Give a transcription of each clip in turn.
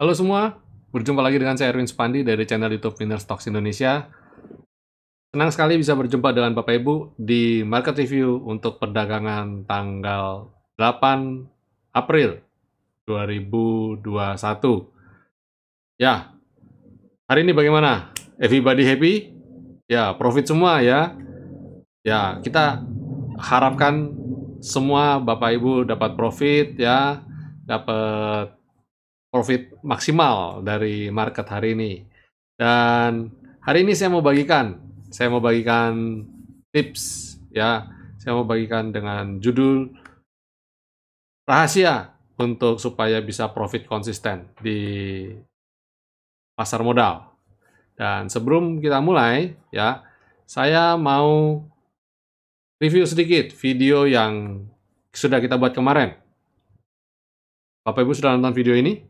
Halo semua, berjumpa lagi dengan saya Erwin Supandi dari channel YouTube Winner Stocks Indonesia. Senang sekali bisa berjumpa dengan Bapak Ibu di market review untuk perdagangan tanggal 8 April 2021. Ya, hari ini bagaimana? Everybody happy? Ya, profit semua ya. Ya, kita harapkan semua Bapak Ibu dapat profit ya, dapat profit maksimal dari market hari ini. Dan hari ini saya mau bagikan tips ya. Saya mau bagikan dengan judul rahasia untuk supaya bisa profit konsisten di pasar modal. Dan sebelum kita mulai ya, saya mau review sedikit video yang sudah kita buat kemarin. Bapak Ibu sudah nonton video ini?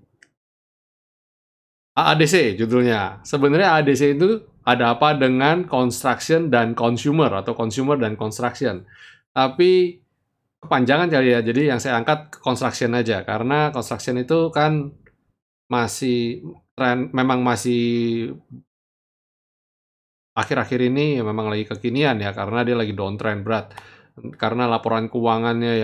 AADC judulnya. Sebenarnya AADC itu ada apa dengan construction dan consumer atau consumer dan construction. Tapi kepanjangan kali ya. Jadi yang saya angkat construction aja karena construction itu kan masih memang masih akhir-akhir ini ya memang lagi kekinian ya karena dia lagi downtrend berat. Karena laporan keuangannya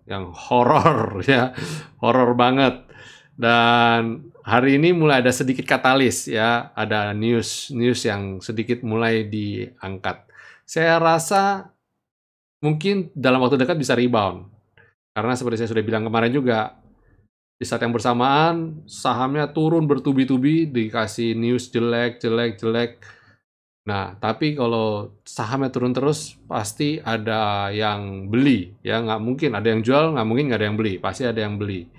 yang horor ya, horor banget. Dan hari ini mulai ada sedikit katalis ya, ada news yang sedikit mulai diangkat. Saya rasa mungkin dalam waktu dekat bisa rebound. Karena seperti saya sudah bilang kemarin juga, di saat yang bersamaan sahamnya turun bertubi-tubi, dikasih news jelek. Nah, tapi kalau sahamnya turun terus, pasti ada yang beli. Ya, nggak mungkin ada yang jual, nggak mungkin nggak ada yang beli. Pasti ada yang beli.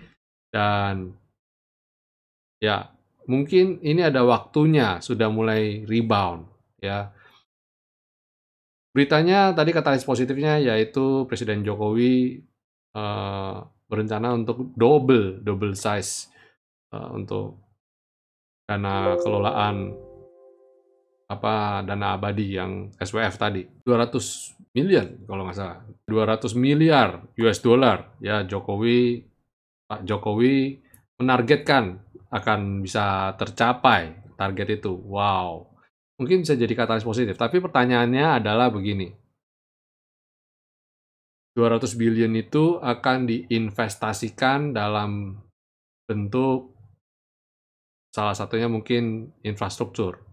Dan ya, mungkin ini ada waktunya sudah mulai rebound. Ya, beritanya tadi katalis positifnya yaitu Presiden Jokowi berencana untuk double size untuk dana kelolaan dana abadi yang SWF tadi 200 miliar kalau nggak salah 200 miliar US dollar ya Pak Jokowi menargetkan akan bisa tercapai target itu. Wow, mungkin bisa jadi katalis positif, tapi pertanyaannya adalah begini, 200 billion itu akan diinvestasikan dalam bentuk salah satunya mungkin infrastruktur.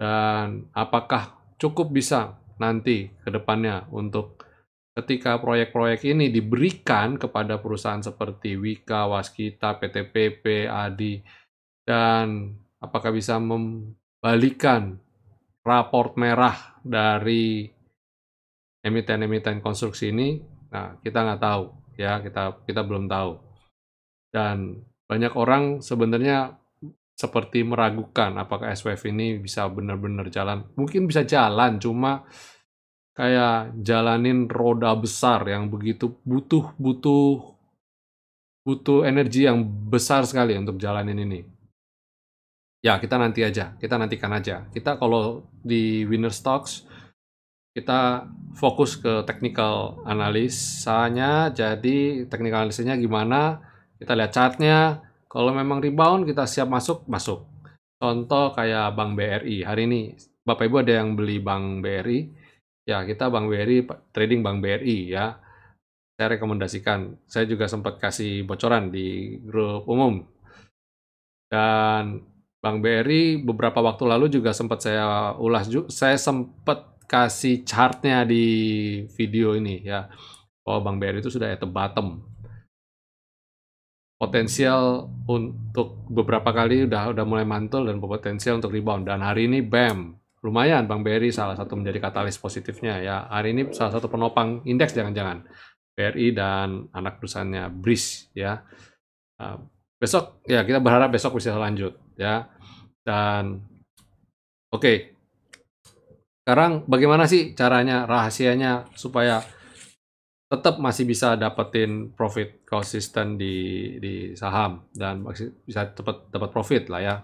Dan apakah cukup bisa nanti ke depannya untuk ketika proyek-proyek ini diberikan kepada perusahaan seperti Wika, Waskita, PT PP, ADI, dan apakah bisa membalikan raport merah dari emiten-emiten konstruksi ini? Nah, kita nggak tahu, ya, kita belum tahu. Dan banyak orang sebenarnya seperti meragukan apakah SWF ini bisa benar-benar jalan. Mungkin bisa jalan, cuma kayak jalanin roda besar yang begitu butuh energi yang besar sekali untuk jalanin ini. Ya, kita nantikan aja. Kita kalau di Winner Stocks, kita fokus ke technical analisanya, jadi technical analisanya gimana, kita lihat chartnya, kalau memang rebound kita siap masuk. Contoh kayak Bank BRI, hari ini Bapak Ibu ada yang beli Bank BRI, ya kita Bank BRI, trading Bank BRI ya, saya rekomendasikan, saya juga sempat kasih bocoran di grup umum, dan Bank BRI beberapa waktu lalu juga sempat saya ulas juga, saya sempat kasih chartnya di video ini ya. Oh, Bank BRI itu sudah at the bottom. Potensial untuk beberapa kali udah mulai mantul dan potensial untuk rebound. Dan hari ini bam, lumayan Bank BRI salah satu menjadi katalis positifnya ya. Hari ini salah satu penopang indeks jangan-jangan. BRI dan anak perusahaannya BRIS ya. Besok ya kita berharap besok bisa lanjut ya. Dan oke. Sekarang bagaimana sih caranya, rahasianya supaya tetap masih bisa dapetin profit konsisten di saham dan masih bisa dapat profit lah ya.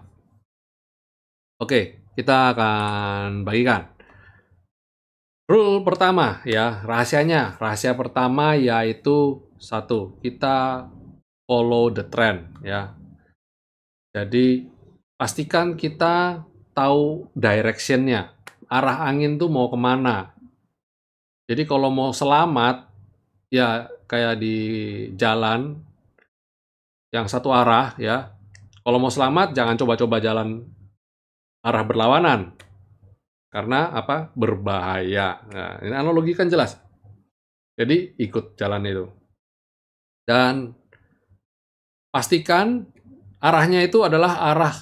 Oke, kita akan bagikan. Rule pertama ya, rahasia pertama yaitu satu, kita follow the trend ya. Jadi pastikan kita tahu direction-nya, arah angin tuh mau kemana. Jadi kalau mau selamat, ya kayak di jalan yang satu arah ya, kalau mau selamat jangan coba-coba jalan arah berlawanan, karena apa? Berbahaya. Nah, ini analogi kan jelas. Jadi ikut jalan itu. Dan pastikan arahnya itu adalah arah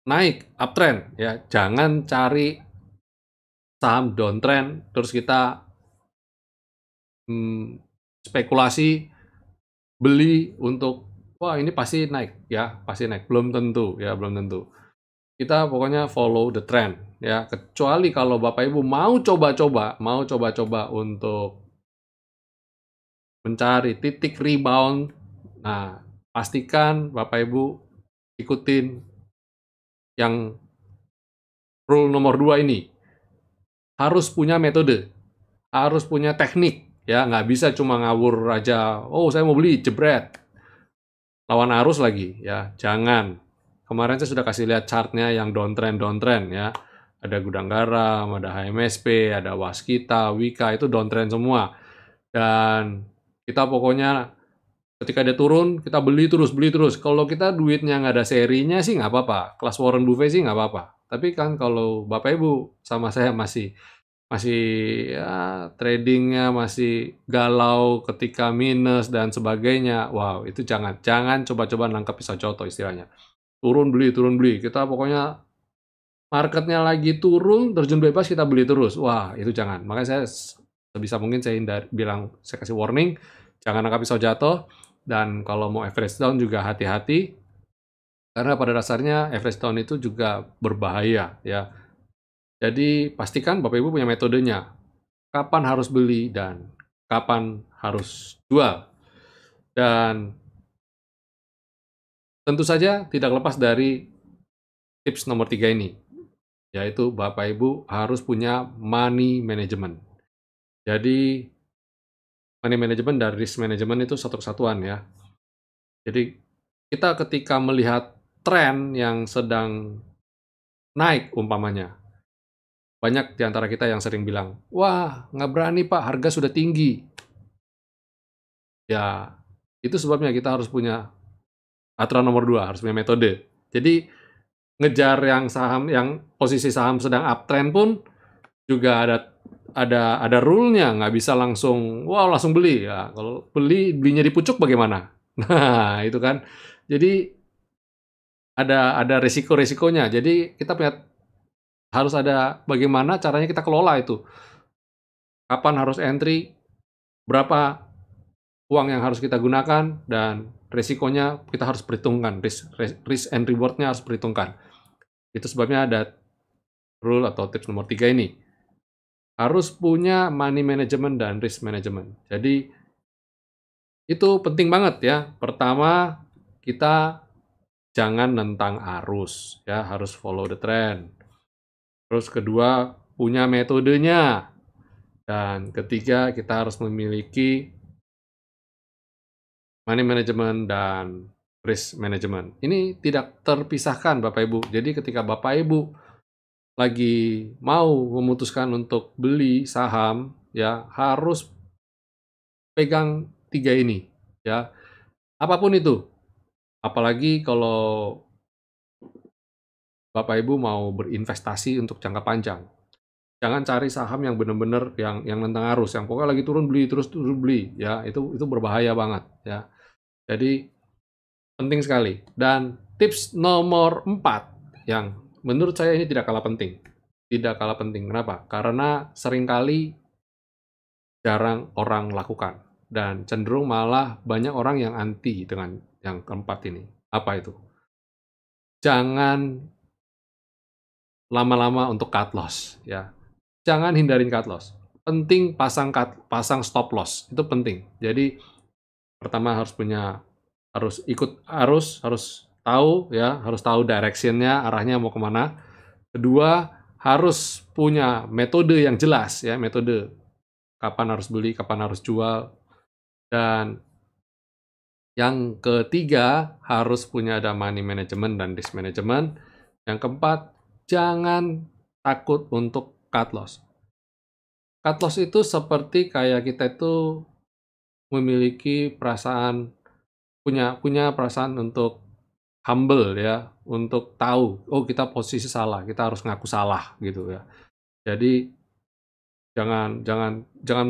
naik, uptrend ya. Jangan cari saham downtrend terus kita spekulasi beli untuk wah ini pasti naik ya, pasti naik. Belum tentu ya, belum tentu. Kita pokoknya follow the trend ya. Kecuali kalau Bapak Ibu mau coba-coba untuk mencari titik rebound. Nah, pastikan Bapak Ibu ikutin yang rule nomor 2 ini. Harus punya metode, harus punya teknik, ya nggak bisa cuma ngawur aja, oh saya mau beli, jebret. Lawan arus lagi, ya jangan. Kemarin saya sudah kasih lihat chartnya yang downtrend ya. Ada Gudang Garam, ada HMSP, ada Waskita, Wika, itu downtrend semua. Dan kita pokoknya ketika dia turun, kita beli terus. Kalau kita duitnya nggak ada serinya sih nggak apa-apa. Kelas Warren Buffett sih nggak apa-apa. Tapi kan kalau Bapak Ibu sama saya masih masih ya tradingnya masih galau ketika minus dan sebagainya. Wow, itu jangan coba-coba nangkep pisau coto istilahnya. Turun beli. Kita pokoknya marketnya lagi turun, terjun bebas kita beli terus. Wah, itu jangan. Makanya saya sebisa mungkin saya saya kasih warning, jangan nangkap pisau jatuh. Dan kalau mau average down juga hati-hati, karena pada dasarnya average down itu juga berbahaya ya. Jadi pastikan Bapak Ibu punya metodenya. Kapan harus beli dan kapan harus jual. Dan tentu saja tidak lepas dari tips nomor 3 ini, yaitu Bapak Ibu harus punya money management. Jadi money management dan risk management itu satu kesatuan ya. Jadi kita ketika melihat tren yang sedang naik umpamanya, banyak di antara kita yang sering bilang, wah nggak berani Pak, harga sudah tinggi. Ya, itu sebabnya kita harus punya aturan nomor 2, harus punya metode. Jadi ngejar yang saham yang posisi saham sedang uptrend pun juga ada rule-nya, nggak bisa langsung wow langsung beli ya. Kalau belinya di pucuk bagaimana? Nah, itu kan. Jadi ada resiko-resikonya. Jadi kita harus ada bagaimana caranya kita kelola itu. Kapan harus entry, berapa uang yang harus kita gunakan, dan resikonya kita harus perhitungkan. Risk and reward-nya harus perhitungkan. Itu sebabnya ada rule atau tips nomor 3 ini. Harus punya money management dan risk management. Jadi itu penting banget ya. Pertama, kita jangan nentang arus ya, harus follow the trend. Terus kedua, punya metodenya. Dan ketiga, kita harus memiliki money management dan risk management. Ini tidak terpisahkan Bapak Ibu. Jadi ketika Bapak Ibu lagi mau memutuskan untuk beli saham, ya harus pegang 3 ini, ya. Apapun itu. Apalagi kalau Bapak Ibu mau berinvestasi untuk jangka panjang. Jangan cari saham yang benar-benar yang nentang arus, yang pokoknya lagi turun beli, terus turun beli, ya. Itu berbahaya banget, ya. Jadi penting sekali. Dan tips nomor 4 yang menurut saya ini tidak kalah penting. Tidak kalah penting. Kenapa? Karena seringkali jarang orang lakukan. Dan cenderung malah banyak orang yang anti dengan yang keempat ini. Apa itu? Jangan lama-lama untuk cut loss, ya. Jangan hindarin cut loss. Penting pasang stop loss, itu penting. Jadi pertama harus ikut arus, harus tahu ya, harus tahu direction-nya, arahnya mau kemana. Kedua, harus punya metode yang jelas ya, metode kapan harus beli, kapan harus jual. Dan Yang ketiga, harus punya ada money management dan risk management. Yang keempat, jangan takut untuk cut loss. Cut loss itu seperti kayak kita itu memiliki perasaan, punya perasaan untuk humble ya, untuk tahu, oh kita posisi salah, kita harus ngaku salah gitu ya. Jadi jangan jangan jangan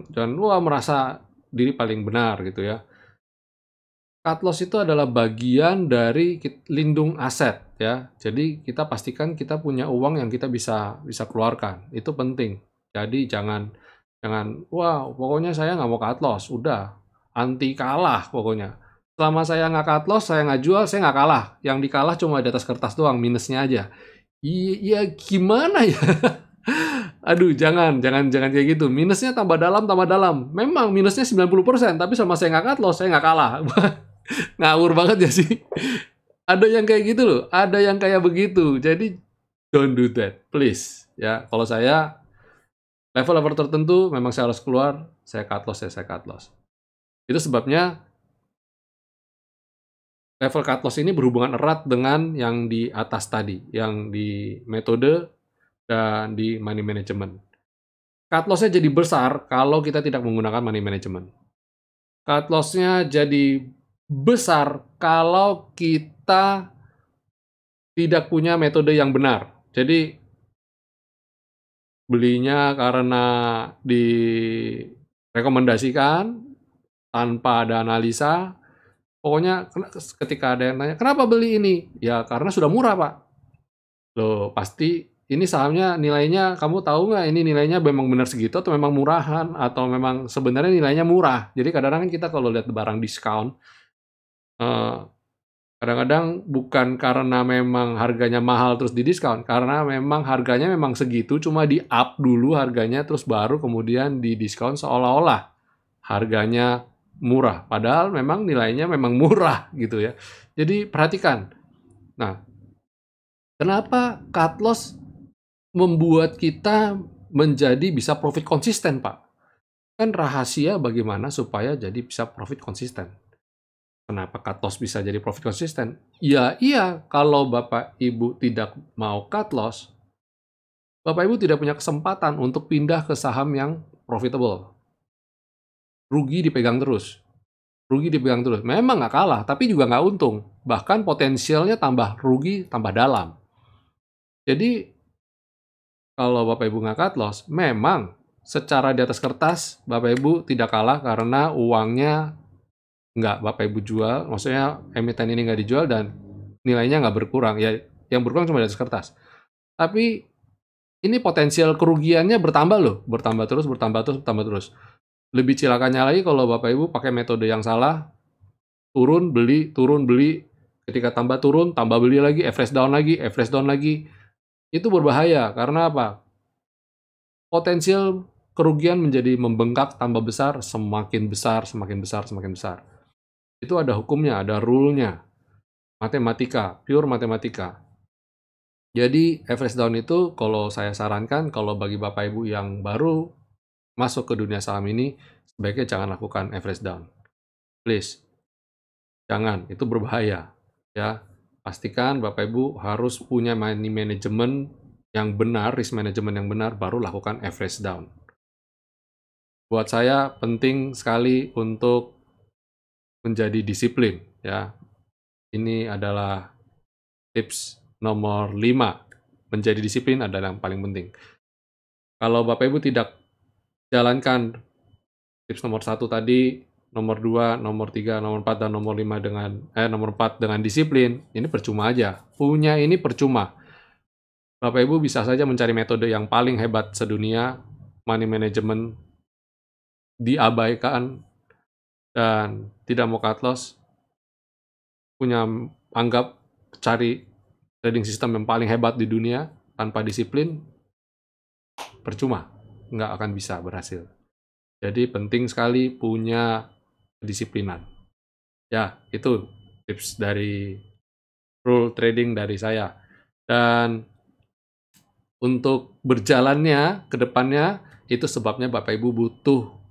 jangan wah merasa diri paling benar gitu ya. Cut loss itu adalah bagian dari lindung aset ya. Jadi kita pastikan kita punya uang yang kita bisa bisa keluarkan, itu penting. Jadi jangan jangan, "Wah pokoknya saya nggak mau cut loss," udah, anti kalah pokoknya. Selama saya nggak cut loss, saya nggak jual, saya nggak kalah. Yang dikalah cuma di atas kertas doang, minusnya aja. Iya gimana ya? Aduh jangan kayak gitu, minusnya tambah dalam tambah dalam. Memang minusnya 90%, tapi sama saya nggak cut loss, saya nggak kalah. Ngawur banget ya sih. Ada yang kayak gitu loh, ada yang kayak begitu. Jadi don't do that, please. Ya, kalau saya level-level tertentu memang saya harus keluar, saya cut loss ya saya cut loss. Itu sebabnya level cut loss ini berhubungan erat dengan yang di atas tadi, yang di metode dan di money management. Cut loss-nya jadi besar kalau kita tidak menggunakan money management. Cut loss-nya jadi besar kalau kita tidak punya metode yang benar. Jadi belinya karena direkomendasikan, tanpa ada analisa, pokoknya ketika ada yang nanya, "Kenapa beli ini?" "Ya karena sudah murah, Pak." "Loh pasti ini sahamnya nilainya kamu tahu nggak ini nilainya memang benar segitu atau memang murahan? Atau memang sebenarnya nilainya murah?" Jadi kadang-kadang kan kita kalau lihat barang diskon, eee, kadang-kadang bukan karena memang harganya mahal terus didiskon, karena memang harganya memang segitu, cuma di-up dulu harganya, terus baru kemudian didiskon seolah-olah harganya murah, padahal memang nilainya memang murah gitu ya. Jadi perhatikan. Nah, kenapa cut loss membuat kita menjadi bisa profit konsisten, Pak? Kan rahasia bagaimana supaya jadi bisa profit konsisten. Kenapa cut loss bisa jadi profit konsisten? Ya iya, kalau Bapak Ibu tidak mau cut loss, Bapak Ibu tidak punya kesempatan untuk pindah ke saham yang profitable. Rugi dipegang terus. Rugi dipegang terus. Memang nggak kalah, tapi juga nggak untung. Bahkan potensialnya tambah rugi, tambah dalam. Jadi, kalau Bapak Ibu nggak cut loss, memang secara di atas kertas, Bapak Ibu tidak kalah karena uangnya nggak Bapak Ibu jual, maksudnya emiten ini nggak dijual dan nilainya nggak berkurang. Ya, yang berkurang cuma di atas kertas. Tapi, ini potensial kerugiannya bertambah loh, bertambah terus, bertambah terus, bertambah terus. Lebih celakanya lagi kalau Bapak Ibu pakai metode yang salah, turun beli, ketika tambah turun, tambah beli lagi, average down lagi, average down lagi. Itu berbahaya, karena apa? Potensial kerugian menjadi membengkak, tambah besar, semakin besar, semakin besar, semakin besar. Itu ada hukumnya, ada rule-nya. Matematika, pure matematika. Jadi, average down itu kalau saya sarankan, kalau bagi Bapak Ibu yang baru masuk ke dunia saham ini, sebaiknya jangan lakukan average down. Please. Jangan, itu berbahaya. Ya, pastikan Bapak Ibu harus punya money management yang benar, risk management yang benar, baru lakukan average down. Buat saya penting sekali untuk menjadi disiplin, ya. Ini adalah tips nomor 5. Menjadi disiplin adalah yang paling penting. Kalau Bapak Ibu tidak jalankan tips nomor 1 tadi, nomor 2, nomor 3, nomor 4, dan nomor 4 dengan disiplin, ini percuma aja. Punya ini percuma. Bapak Ibu bisa saja mencari metode yang paling hebat sedunia, money management diabaikan, dan tidak mau cut loss, anggap cari trading system yang paling hebat di dunia, tanpa disiplin, percuma, nggak akan bisa berhasil. Jadi penting sekali punya kedisiplinan. Ya, itu tips dari rule trading dari saya. Dan untuk berjalannya ke depannya, itu sebabnya Bapak Ibu butuh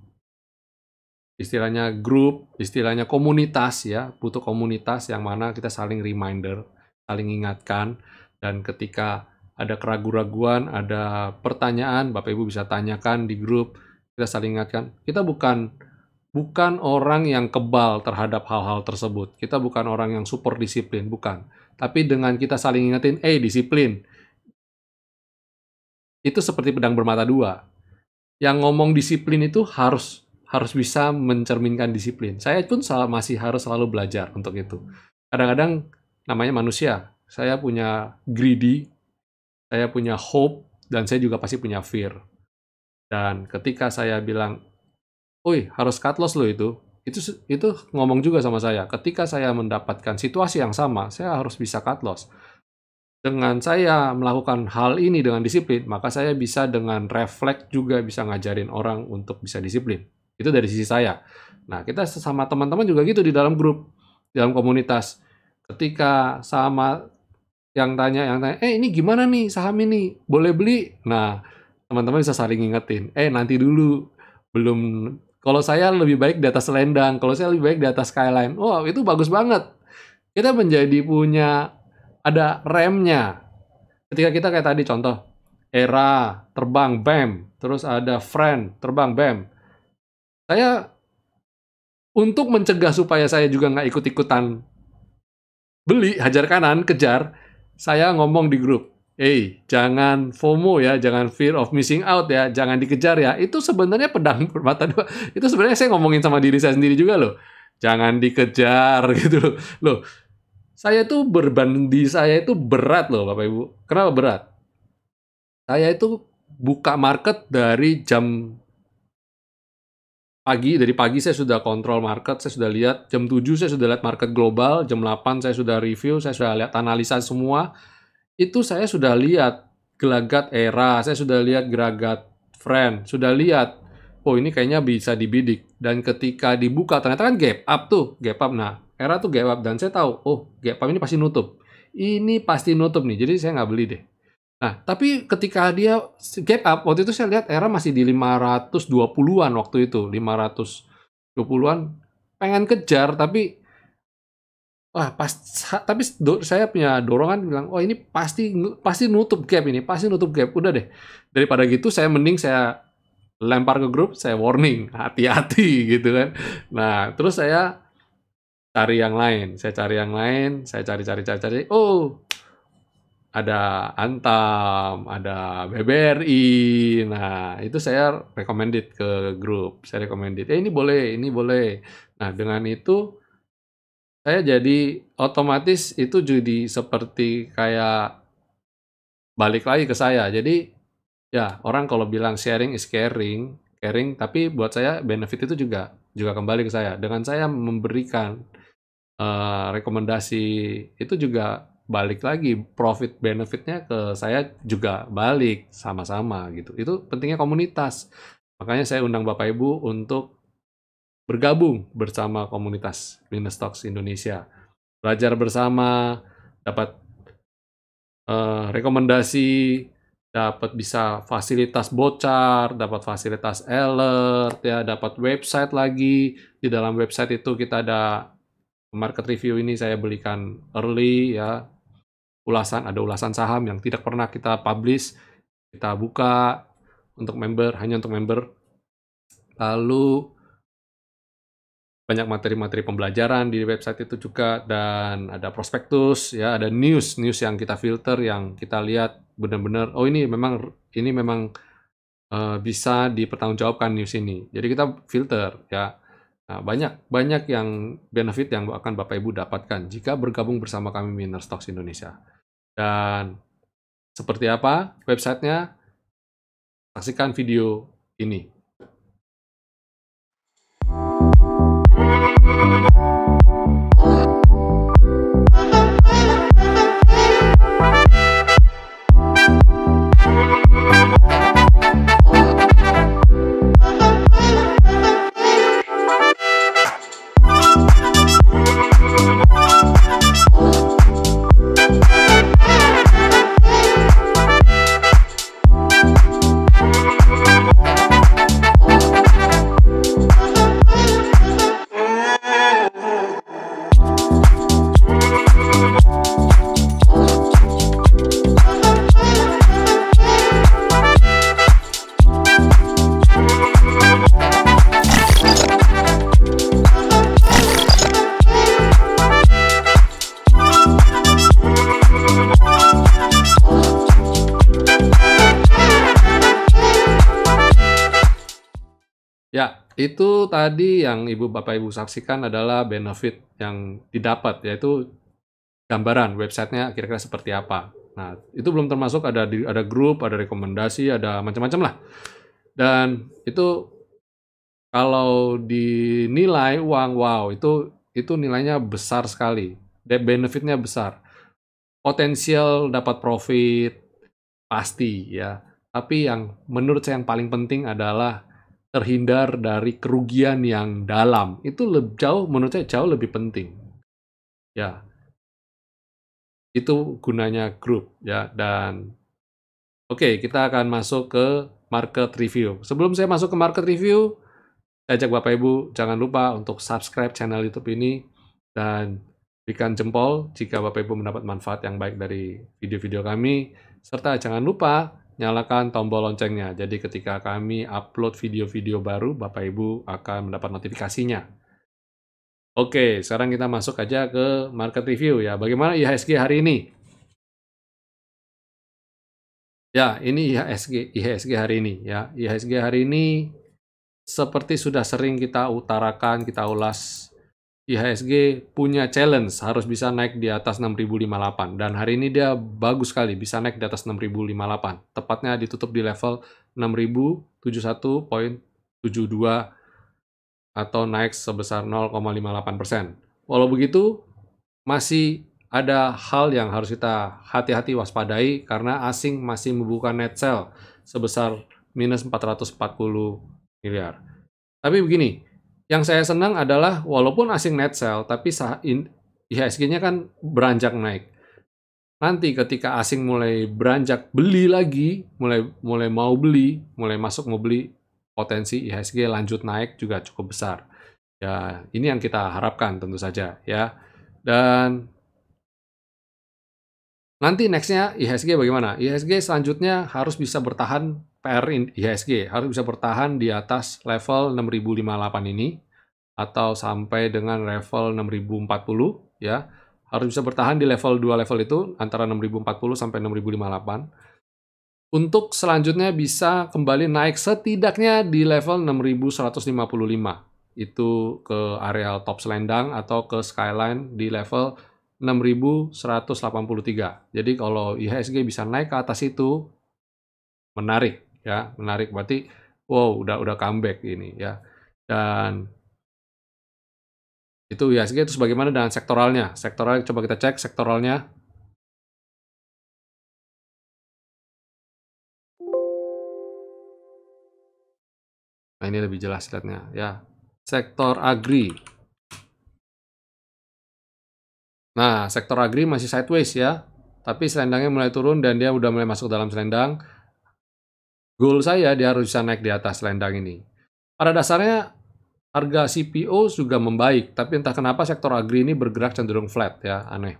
istilahnya grup, istilahnya komunitas ya, butuh komunitas yang mana kita saling reminder, saling ingatkan, dan ketika ada keraguan-raguan, ada pertanyaan, Bapak Ibu bisa tanyakan di grup, kita saling ingatkan. Kita bukan orang yang kebal terhadap hal-hal tersebut. Kita bukan orang yang super disiplin, bukan. Tapi dengan kita saling ingetin, disiplin. Itu seperti pedang bermata dua. Yang ngomong disiplin itu harus bisa mencerminkan disiplin. Saya pun masih harus selalu belajar untuk itu. Kadang-kadang namanya manusia. Saya punya greedy, saya punya hope, dan saya juga pasti punya fear. Dan ketika saya bilang, harus cut loss loh itu ngomong juga sama saya. Ketika saya mendapatkan situasi yang sama, saya harus bisa cut loss. Dengan saya melakukan hal ini dengan disiplin, maka saya bisa dengan refleks juga bisa ngajarin orang untuk bisa disiplin. Itu dari sisi saya. Nah, kita sama teman-teman juga gitu di dalam grup, di dalam komunitas. Ketika sama yang tanya, ini gimana nih saham ini? Boleh beli? Nah, teman-teman bisa saling ingetin. Nanti dulu, belum. Kalau saya lebih baik di atas selendang, kalau saya lebih baik di atas skyline. Wow, itu bagus banget. Kita menjadi punya, ada remnya. Ketika kita kayak tadi contoh, era, terbang, bam. Terus ada friend, terbang, bam. Saya, untuk mencegah supaya saya juga nggak ikut-ikutan beli, hajar kanan, kejar, saya ngomong di grup. Jangan FOMO ya, jangan fear of missing out ya, jangan dikejar ya. Itu sebenarnya pedang bermata dua. Itu sebenarnya saya ngomongin sama diri saya sendiri juga loh. Jangan dikejar gitu loh. Saya itu beban di saya itu berat loh Bapak Ibu. Kenapa berat? Saya itu buka market dari jam pagi, dari pagi saya sudah kontrol market, saya sudah lihat, jam 7 saya sudah lihat market global, jam 8 saya sudah review, saya sudah lihat analisa semua. Itu saya sudah lihat gelagat era, saya sudah lihat gelagat friend, sudah lihat, ini kayaknya bisa dibidik. Dan ketika dibuka, ternyata kan gap up. Nah, era tuh gap up, dan saya tahu, gap up ini pasti nutup. Ini pasti nutup nih, jadi saya nggak beli deh. Nah, tapi ketika dia gap up, waktu itu saya lihat era masih di 520-an waktu itu, 520-an, pengen kejar, tapi tapi saya punya dorongan bilang, ini pasti nutup gap ini, pasti nutup gap. Udah deh, daripada gitu saya mending saya lempar ke grup, saya warning, hati-hati gitu kan. Nah, terus saya cari yang lain, saya cari, ada Antam, ada BBRI. Nah, itu saya recommended ke grup, saya recommended, ini boleh. Nah, dengan itu saya jadi otomatis itu jadi seperti kayak balik lagi ke saya. Jadi ya, orang kalau bilang sharing is caring, tapi buat saya benefit itu juga kembali ke saya. Dengan saya memberikan rekomendasi itu juga balik lagi, profit benefitnya ke saya juga balik sama-sama gitu. Itu pentingnya komunitas. Makanya saya undang Bapak Ibu untuk bergabung bersama komunitas Winner Stocks Indonesia. Belajar bersama, dapat rekomendasi, dapat bisa fasilitas bocor, dapat fasilitas alert, ya, dapat website lagi. Di dalam website itu kita ada market review ini saya belikan early ya. Ada ulasan saham yang tidak pernah kita publish, kita buka untuk member, hanya untuk member. Lalu banyak materi-materi pembelajaran di website itu juga, dan ada prospektus ya, ada news yang kita filter, yang kita lihat benar-benar ini memang bisa dipertanggungjawabkan news ini. Jadi kita filter ya. Nah, banyak yang benefit yang akan Bapak Ibu dapatkan jika bergabung bersama kami Winner Stocks Indonesia. Dan seperti apa websitenya? Saksikan video ini. Itu tadi yang Bapak Ibu saksikan adalah benefit yang didapat, yaitu gambaran websitenya kira-kira seperti apa. Nah, itu belum termasuk ada grup, ada rekomendasi, ada macam-macam lah. Dan itu kalau dinilai uang, wow, itu nilainya besar sekali. Benefitnya besar. Potensial dapat profit pasti ya. Tapi yang menurut saya yang paling penting adalah terhindar dari kerugian yang dalam. Itu menurut saya jauh lebih penting. Ya, itu gunanya grup ya. Dan oke, kita akan masuk ke market review. Sebelum saya masuk ke market review, saya ajak Bapak Ibu jangan lupa untuk subscribe channel YouTube ini dan berikan jempol jika Bapak Ibu mendapat manfaat yang baik dari video-video kami, serta jangan lupa nyalakan tombol loncengnya. Jadi ketika kami upload video-video baru, Bapak Ibu akan mendapat notifikasinya. Oke, sekarang kita masuk aja ke market review ya. Bagaimana IHSG hari ini? Ya, ini IHSG hari ini ya. IHSG hari ini seperti sudah sering kita utarakan, kita ulas, IHSG punya challenge harus bisa naik di atas 6.058 dan hari ini dia bagus sekali bisa naik di atas 6.058. Tepatnya ditutup di level 6.071.72 atau naik sebesar 0,58%. Walau begitu, masih ada hal yang harus kita hati-hati waspadai karena asing masih membuka net sell sebesar minus 440 miliar. Tapi begini, yang saya senang adalah walaupun asing net sell, tapi IHSG-nya kan beranjak naik. Nanti ketika asing mulai beranjak beli lagi, mulai mau beli, mulai masuk mau beli, potensi IHSG lanjut naik juga cukup besar. Ya, ini yang kita harapkan tentu saja ya. Dan nanti next-nya IHSG bagaimana? IHSG selanjutnya harus bisa bertahan IHSG harus bisa bertahan di atas level 6.058 ini atau sampai dengan level 6.040 ya. Harus bisa bertahan di level 2 level itu antara 6.040 sampai 6.058. Untuk selanjutnya bisa kembali naik setidaknya di level 6.155. Itu ke area top selendang atau ke skyline di level 6.183. Jadi kalau IHSG bisa naik ke atas itu menarik ya, menarik berarti wow udah comeback ini ya. Dan itu IHSG terus bagaimana dengan sektoralnya? Sektoral coba kita cek sektoralnya. Nah, ini lebih jelas lihatnya ya. Sektor agri. Nah, sektor agri masih sideways ya. Tapi selendangnya mulai turun dan dia udah mulai masuk dalam selendang. Goal saya dia harus bisa naik di atas selendang ini. Pada dasarnya harga CPO juga membaik, tapi entah kenapa sektor agri ini bergerak cenderung flat ya, aneh.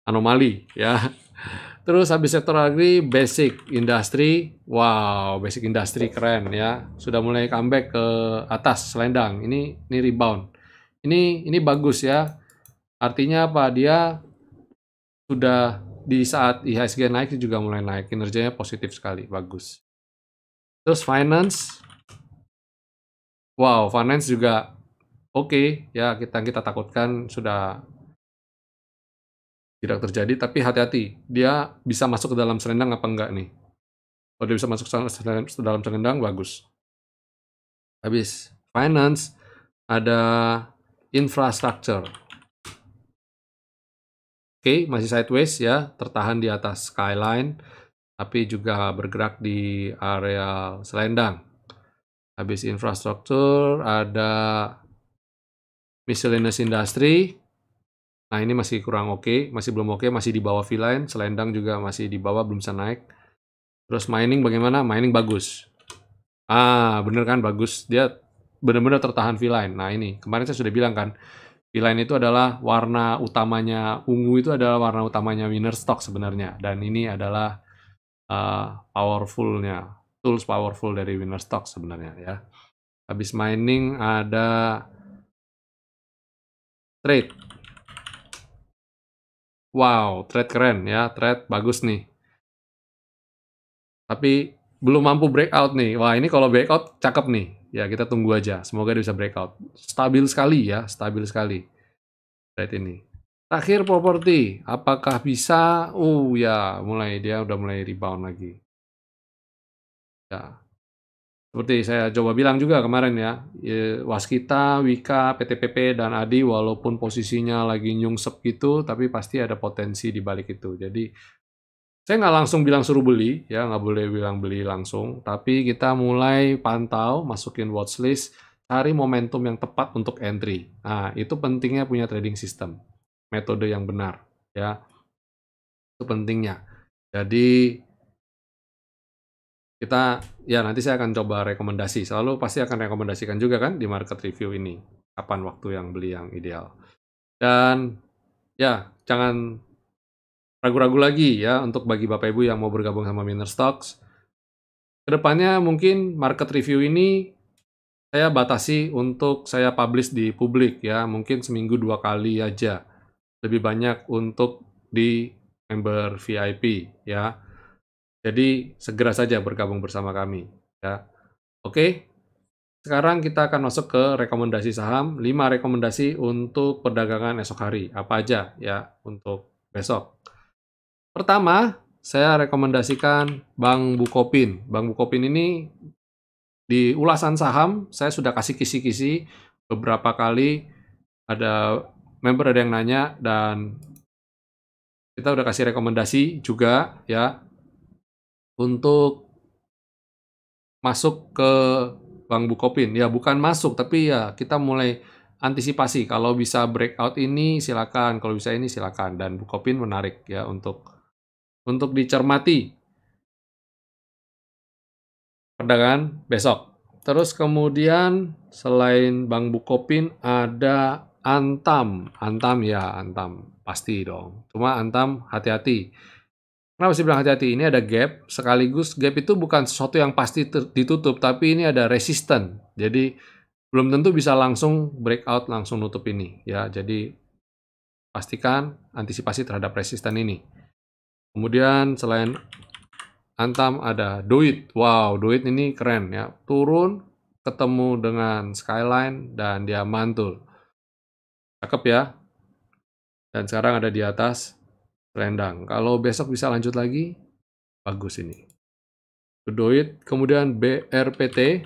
Anomali ya. Terus habis sektor agri, basic industry, wow, basic industry keren ya, sudah mulai comeback ke atas selendang. Ini rebound. Ini bagus ya. Artinya apa? Dia sudah di saat IHSG naik juga mulai naik, kinerjanya positif sekali, bagus. Terus finance, wow, finance juga oke ya, kita takutkan sudah tidak terjadi, tapi hati-hati, dia bisa masuk ke dalam selendang apa enggak nih? Kalau dia bisa masuk ke dalam selendang, bagus. Habis finance, ada infrastructure. Oke, masih sideways ya, tertahan di atas skyline, tapi juga bergerak di area selendang. Habis infrastruktur, ada miscellaneous industry. Nah, ini masih kurang oke, masih belum oke, masih di bawah V-line, selendang juga masih di bawah, belum bisa naik. Terus mining bagaimana? Mining bagus. Bener kan, bagus. Dia benar-benar tertahan V-line. Nah, ini, kemarin saya sudah bilang kan, V-line itu adalah warna utamanya, ungu itu adalah warna utamanya winner stock sebenarnya. Dan ini adalah powerful-nya, tools powerful dari winner stock sebenarnya ya. Habis mining ada trade. Wow, trade keren ya, trade bagus nih. Tapi belum mampu breakout nih. Wah, ini kalau breakout cakep nih. Ya, kita tunggu aja. Semoga dia bisa breakout. Stabil sekali ya, stabil sekali. Lihat ini. Terakhir properti, apakah bisa? Ya, dia udah mulai rebound lagi. Ya. Seperti saya coba bilang juga kemarin ya, Waskita, Wika, PTPP, dan ADI walaupun posisinya lagi nyungsep gitu, tapi pasti ada potensi di balik itu. Jadi, saya nggak langsung bilang suruh beli, ya nggak boleh bilang beli langsung, tapi kita mulai pantau, masukin watchlist, cari momentum yang tepat untuk entry. Nah, itu pentingnya punya trading system, metode yang benar, ya. Itu pentingnya. Jadi, nanti saya akan coba rekomendasi. Selalu pasti akan rekomendasikan juga kan di market review ini. Kapan waktu yang beli yang ideal. Dan ya, jangan ragu-ragu lagi ya untuk bagi Bapak Ibu yang mau bergabung sama Miner Stocks. Kedepannya mungkin market review ini saya batasi untuk saya publish di publik ya. Mungkin seminggu 2 kali aja. Lebih banyak untuk di member VIP ya. Jadi segera saja bergabung bersama kami ya. Oke. Sekarang kita akan masuk ke rekomendasi saham, 5 rekomendasi untuk perdagangan esok hari. Apa aja ya untuk besok. Pertama, saya rekomendasikan Bank Bukopin. Bank Bukopin ini di ulasan saham saya sudah kasih kisi-kisi beberapa kali, ada member ada yang nanya dan kita udah kasih rekomendasi juga ya untuk masuk ke Bank Bukopin. Ya bukan masuk, tapi ya kita mulai antisipasi. Kalau bisa breakout ini silakan, kalau bisa ini silakan. Dan Bukopin menarik ya untuk dicermati perdagangan besok. Terus kemudian selain Bank Bukopin ada Antam. Antam pasti dong. Cuma Antam hati-hati. Kenapa sih bilang hati-hati? Ini ada gap, sekaligus gap itu bukan sesuatu yang pasti ditutup, tapi ini ada resisten. Jadi belum tentu bisa langsung breakout, langsung nutup ini. Ya, jadi pastikan antisipasi terhadap resisten ini. Kemudian selain Antam ada Doit. Wow, Doit ini keren ya. Turun, ketemu dengan Skyline, dan dia mantul. Cakep ya. Dan sekarang ada di atas selendang. Kalau besok bisa lanjut lagi, bagus ini. Doit, kemudian BRPT.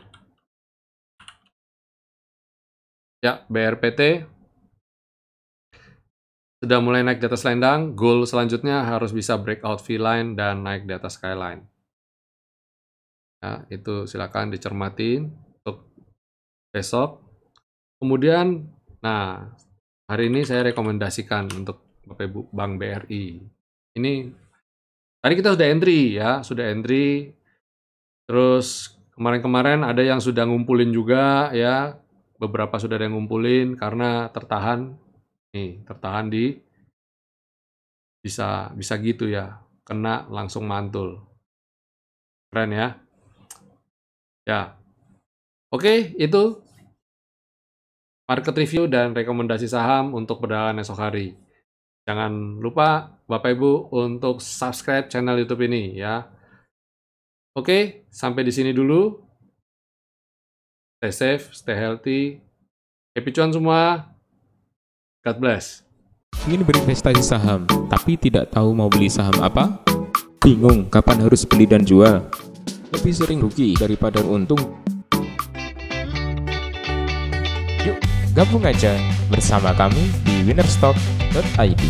Ya, BRPT sudah mulai naik di atas selendang. Goal selanjutnya harus bisa breakout V-line dan naik di atas Skyline. Ya, itu silakan dicermatin untuk besok. Kemudian, nah, hari ini saya rekomendasikan untuk Bapak Ibu Bank BRI. Ini tadi kita sudah entry. Terus kemarin-kemarin ada yang sudah ngumpulin juga ya. Beberapa sudah ada yang ngumpulin karena tertahan di bisa gitu ya. Kena langsung mantul. Keren ya. Ya. Oke, itu market review dan rekomendasi saham untuk perdagangan esok hari. Jangan lupa Bapak Ibu untuk subscribe channel YouTube ini ya. Oke, sampai di sini dulu. Stay safe, stay healthy. Happy cuan semua. God bless. Ingin berinvestasi saham, tapi tidak tahu mau beli saham apa? Bingung kapan harus beli dan jual? Lebih sering rugi daripada untung? Yuk, gabung aja bersama kami di winnerstock.id.